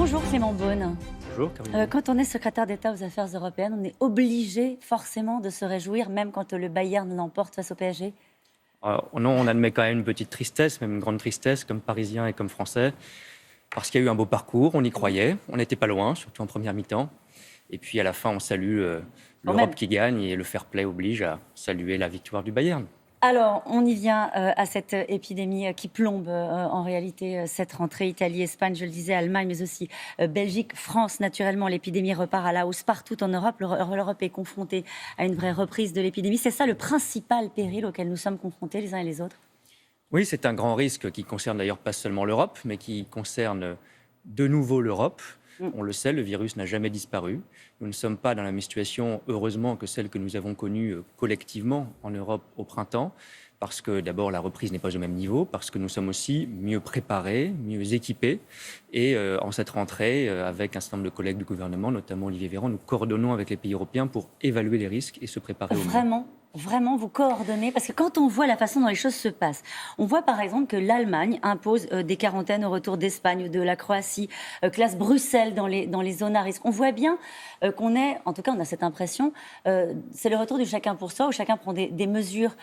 Bonjour Clément Beaune. Bonjour Caroline. Quand on est secrétaire d'État aux Affaires européennes, on est obligé forcément de se réjouir, même quand le Bayern l'emporte face au PSG. Non, on admet quand même une petite tristesse, même une grande tristesse, comme Parisien et comme Français, parce qu'il y a eu un beau parcours, on y croyait, on n'était pas loin, surtout en première mi-temps. Et puis à la fin, on salue l'Europe qui gagne et le fair play oblige à saluer la victoire du Bayern. Alors, on y vient à cette épidémie qui plombe en réalité cette rentrée. Italie, Espagne, je le disais, Allemagne, mais aussi Belgique, France. Naturellement, l'épidémie repart à la hausse partout en Europe. L'Europe est confrontée à une vraie reprise de l'épidémie. C'est ça le principal péril auquel nous sommes confrontés les uns et les autres? Oui, c'est un grand risque qui concerne d'ailleurs pas seulement l'Europe, mais qui concerne de nouveau l'Europe. On le sait, le virus n'a jamais disparu. Nous ne sommes pas dans la même situation, heureusement, que celle que nous avons connue collectivement en Europe au printemps, parce que d'abord la reprise n'est pas au même niveau, parce que nous sommes aussi mieux préparés, mieux équipés. Et en cette rentrée, avec un certain nombre de collègues du gouvernement, notamment Olivier Véran, nous coordonnons avec les pays européens pour évaluer les risques et se préparer au mieux. Vraiment vous coordonner, parce que quand on voit la façon dont les choses se passent, on voit par exemple que l'Allemagne impose des quarantaines au retour d'Espagne ou de la Croatie, classe Bruxelles dans les zones à risque. On voit bien qu'on est, en tout cas on a cette impression, c'est le retour du chacun pour soi, où chacun prend des mesures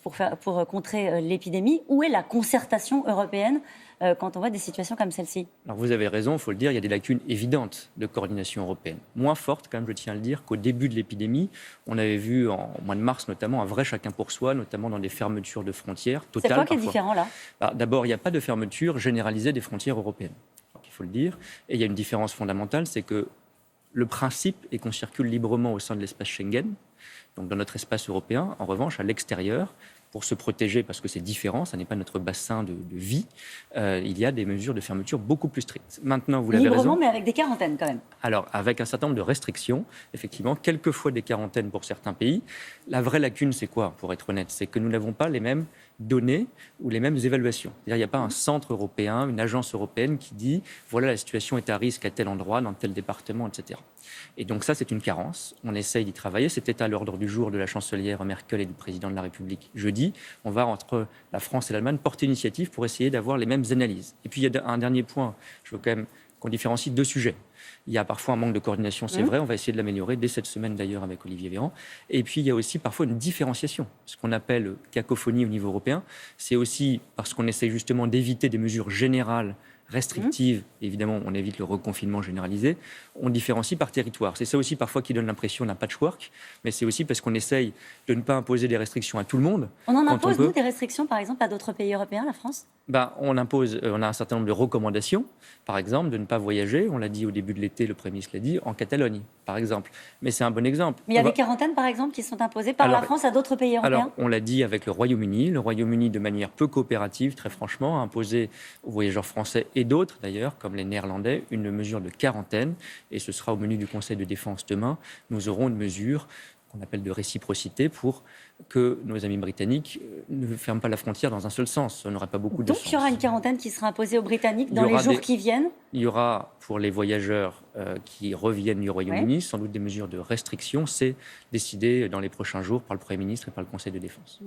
pour contrer l'épidémie. Où est la concertation européenne quand on voit des situations comme celle-ci? Alors vous avez raison, il faut le dire, il y a des lacunes évidentes de coordination européenne. Moins fortes, quand même, je tiens à le dire, qu'au début de l'épidémie. On avait vu, au mois de mars notamment, un vrai chacun pour soi, notamment dans des fermetures de frontières totales. C'est quoi qui est différent là? D'abord, il n'y a pas de fermeture généralisée des frontières européennes. Donc, il faut le dire. Et il y a une différence fondamentale, c'est que le principe est qu'on circule librement au sein de l'espace Schengen, donc dans notre espace européen. En revanche, à l'extérieur, pour se protéger, parce que c'est différent, ça n'est pas notre bassin de vie, il y a des mesures de fermeture beaucoup plus strictes. Maintenant, vous l'avez raison. Librement, mais avec des quarantaines quand même. Alors, avec un certain nombre de restrictions, effectivement, quelquefois des quarantaines pour certains pays. La vraie lacune, c'est quoi, pour être honnête? C'est que nous n'avons pas les mêmes données ou les mêmes évaluations. C'est-à-dire, il n'y a pas un centre européen, une agence européenne qui dit voilà, la situation est à risque à tel endroit, dans tel département, etc. Et donc ça, c'est une carence. On essaye d'y travailler. C'était à l'ordre du jour de la chancelière Merkel et du président de la République jeudi. On va, entre la France et l'Allemagne, porter une initiative pour essayer d'avoir les mêmes analyses. Et puis, il y a un dernier point. Je veux quand même qu'on différencie deux sujets. Il y a parfois un manque de coordination, c'est vrai. On va essayer de l'améliorer dès cette semaine, d'ailleurs, avec Olivier Véran. Et puis, il y a aussi parfois une différenciation. Ce qu'on appelle cacophonie au niveau européen, c'est aussi parce qu'on essaye justement d'éviter des mesures générales restrictive, évidemment, on évite le reconfinement généralisé, on différencie par territoire. C'est ça aussi parfois qui donne l'impression d'un patchwork, mais c'est aussi parce qu'on essaye de ne pas imposer des restrictions à tout le monde. On en impose, nous, des restrictions, par exemple, à d'autres pays européens, la France? On a un certain nombre de recommandations, par exemple, de ne pas voyager, on l'a dit au début de l'été, le Premier ministre l'a dit, en Catalogne, par exemple. Mais c'est un bon exemple. Mais il y a des quarantaines, par exemple, qui sont imposées par la France à d'autres pays européens? Alors, on l'a dit avec le Royaume-Uni. Le Royaume-Uni, de manière peu coopérative, très franchement, a imposé aux voyageurs français et d'autres, d'ailleurs, comme les Néerlandais, une mesure de quarantaine. Et ce sera au menu du Conseil de défense demain. Nous aurons une mesure qu'on appelle de réciprocité pour que nos amis britanniques ne ferment pas la frontière dans un seul sens. Ça n'aurait pas beaucoup de sens. Donc il y aura une quarantaine qui sera imposée aux Britanniques dans les jours qui viennent? Il y aura, pour les voyageurs qui reviennent du Royaume-Uni, sans doute des mesures de restriction. C'est décidé dans les prochains jours par le Premier ministre et par le Conseil de défense.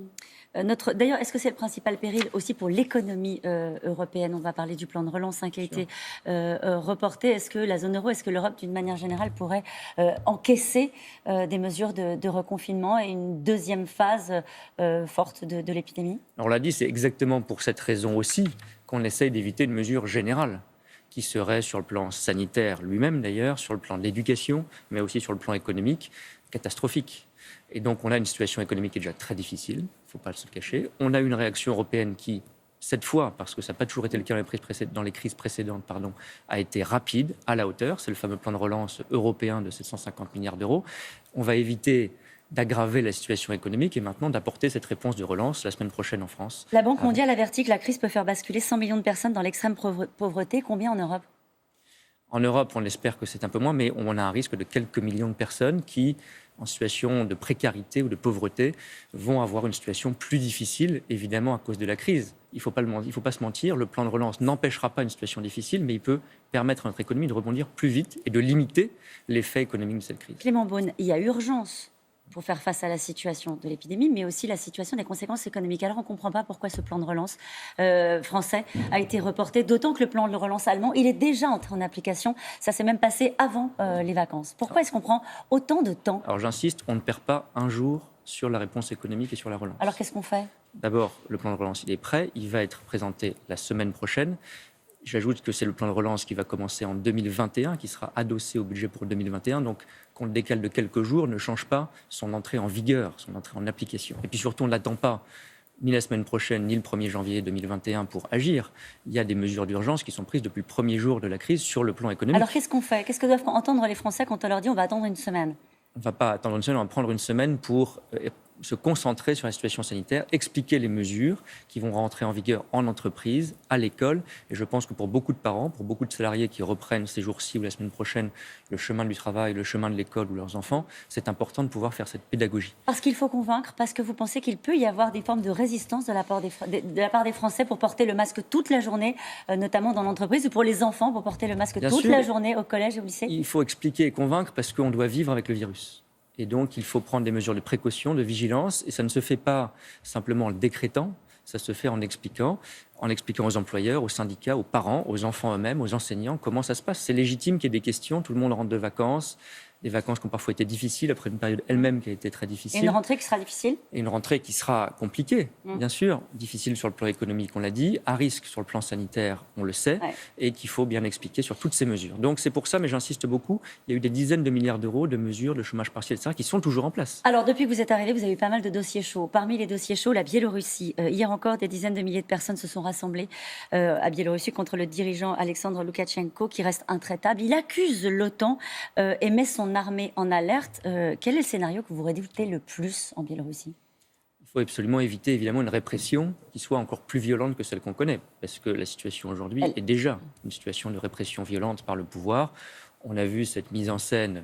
D'ailleurs, est-ce que c'est le principal péril aussi pour l'économie européenne? On va parler du plan de relance qui a été reporté. Est-ce que la zone euro, est-ce que l'Europe, d'une manière générale, pourrait encaisser des mesures de reconfinement et une deuxième phase forte de l'épidémie? On l'a dit, c'est exactement pour cette raison aussi qu'on essaye d'éviter une mesure générale qui serait sur le plan sanitaire lui-même d'ailleurs, sur le plan de l'éducation, mais aussi sur le plan économique, catastrophique. Et donc on a une situation économique qui est déjà très difficile, il ne faut pas se le cacher. On a une réaction européenne qui, cette fois, parce que ça n'a pas toujours été le cas dans les crises précédentes, a été rapide, à la hauteur. C'est le fameux plan de relance européen de 750 milliards d'euros. On va éviter d'aggraver la situation économique et maintenant d'apporter cette réponse de relance la semaine prochaine en France. La Banque mondiale avertit que la crise peut faire basculer 100 millions de personnes dans l'extrême pauvreté. Combien en Europe? En Europe, on espère que c'est un peu moins, mais on a un risque de quelques millions de personnes qui, en situation de précarité ou de pauvreté, vont avoir une situation plus difficile, évidemment à cause de la crise. Il ne faut pas se mentir, le plan de relance n'empêchera pas une situation difficile, mais il peut permettre à notre économie de rebondir plus vite et de limiter l'effet économique de cette crise. Clément Beaune, il y a urgence pour faire face à la situation de l'épidémie, mais aussi la situation des conséquences économiques. Alors on ne comprend pas pourquoi ce plan de relance français a été reporté, d'autant que le plan de relance allemand, il est déjà entré en application. Ça s'est même passé avant les vacances. Pourquoi est-ce qu'on prend autant de temps? Alors j'insiste, on ne perd pas un jour sur la réponse économique et sur la relance. Alors qu'est-ce qu'on fait? D'abord, le plan de relance, il est prêt. Il va être présenté la semaine prochaine. J'ajoute que c'est le plan de relance qui va commencer en 2021, qui sera adossé au budget pour 2021. Donc, qu'on le décale de quelques jours ne change pas son entrée en vigueur, son entrée en application. Et puis surtout, on ne l'attend pas ni la semaine prochaine, ni le 1er janvier 2021 pour agir. Il y a des mesures d'urgence qui sont prises depuis le premier jour de la crise sur le plan économique. Alors qu'est-ce qu'on fait? Qu'est-ce que doivent entendre les Français quand on leur dit on va attendre une semaine? On ne va pas attendre une semaine, on va prendre une semaine pour se concentrer sur la situation sanitaire, expliquer les mesures qui vont rentrer en vigueur en entreprise, à l'école. Et je pense que pour beaucoup de parents, pour beaucoup de salariés qui reprennent ces jours-ci ou la semaine prochaine le chemin du travail, le chemin de l'école ou leurs enfants, c'est important de pouvoir faire cette pédagogie. Parce qu'il faut convaincre, parce que vous pensez qu'il peut y avoir des formes de résistance de la part des Français pour porter le masque toute la journée, notamment dans l'entreprise, ou pour les enfants pour porter le masque toute la journée au collège et au lycée? Il faut expliquer et convaincre parce qu'on doit vivre avec le virus. Et donc, il faut prendre des mesures de précaution, de vigilance. Et ça ne se fait pas simplement en le décrétant, ça se fait en expliquant aux employeurs, aux syndicats, aux parents, aux enfants eux-mêmes, aux enseignants, comment ça se passe. C'est légitime qu'il y ait des questions. Tout le monde rentre de vacances, des vacances qui ont parfois été difficiles, après une période elle-même qui a été très difficile. Et une rentrée qui sera difficile? Et une rentrée qui sera compliquée, bien sûr. Difficile sur le plan économique, on l'a dit. À risque sur le plan sanitaire, on le sait. Ouais. Et qu'il faut bien expliquer sur toutes ces mesures. Donc c'est pour ça, mais j'insiste beaucoup, il y a eu des dizaines de milliards d'euros de mesures de chômage partiel, etc., qui sont toujours en place. Alors depuis que vous êtes arrivé, vous avez eu pas mal de dossiers chauds. Parmi les dossiers chauds, la Biélorussie. Hier encore, des dizaines de milliers de personnes se sont rassemblées à Biélorussie contre le dirigeant Alexandre Loukachenko, qui reste intraitable. Il accuse l'OTAN et met son armée en alerte. Quel est le scénario que vous redoutez le plus en Biélorussie? Il faut absolument éviter évidemment une répression qui soit encore plus violente que celle qu'on connaît, parce que la situation aujourd'hui est déjà une situation de répression violente par le pouvoir. On a vu cette mise en scène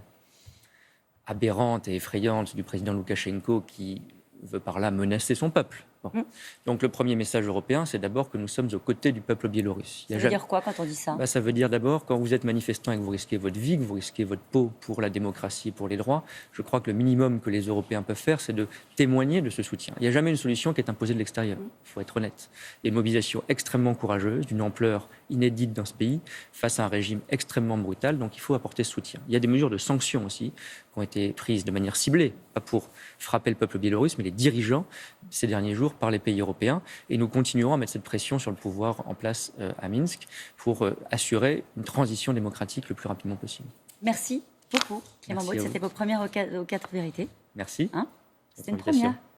aberrante et effrayante du président Loukachenko qui veut par là menacer son peuple. Bon. Donc le premier message européen, c'est d'abord que nous sommes aux côtés du peuple biélorusse. Ça veut dire quoi quand on dit ça? Ça veut dire d'abord, quand vous êtes manifestant et que vous risquez votre vie, que vous risquez votre peau pour la démocratie et pour les droits, je crois que le minimum que les Européens peuvent faire, c'est de témoigner de ce soutien. Il n'y a jamais une solution qui est imposée de l'extérieur, il faut être honnête. Il y a une mobilisation extrêmement courageuse, d'une ampleur inédite dans ce pays, face à un régime extrêmement brutal, donc il faut apporter ce soutien. Il y a des mesures de sanctions aussi, qui ont été prises de manière ciblée, pas pour frapper le peuple biélorusse, mais les dirigeants ces derniers jours par les pays européens. Et nous continuerons à mettre cette pression sur le pouvoir en place à Minsk pour assurer une transition démocratique le plus rapidement possible. Merci beaucoup, Clément Beaune. C'était vos premières aux 4 vérités. Merci. C'était une première.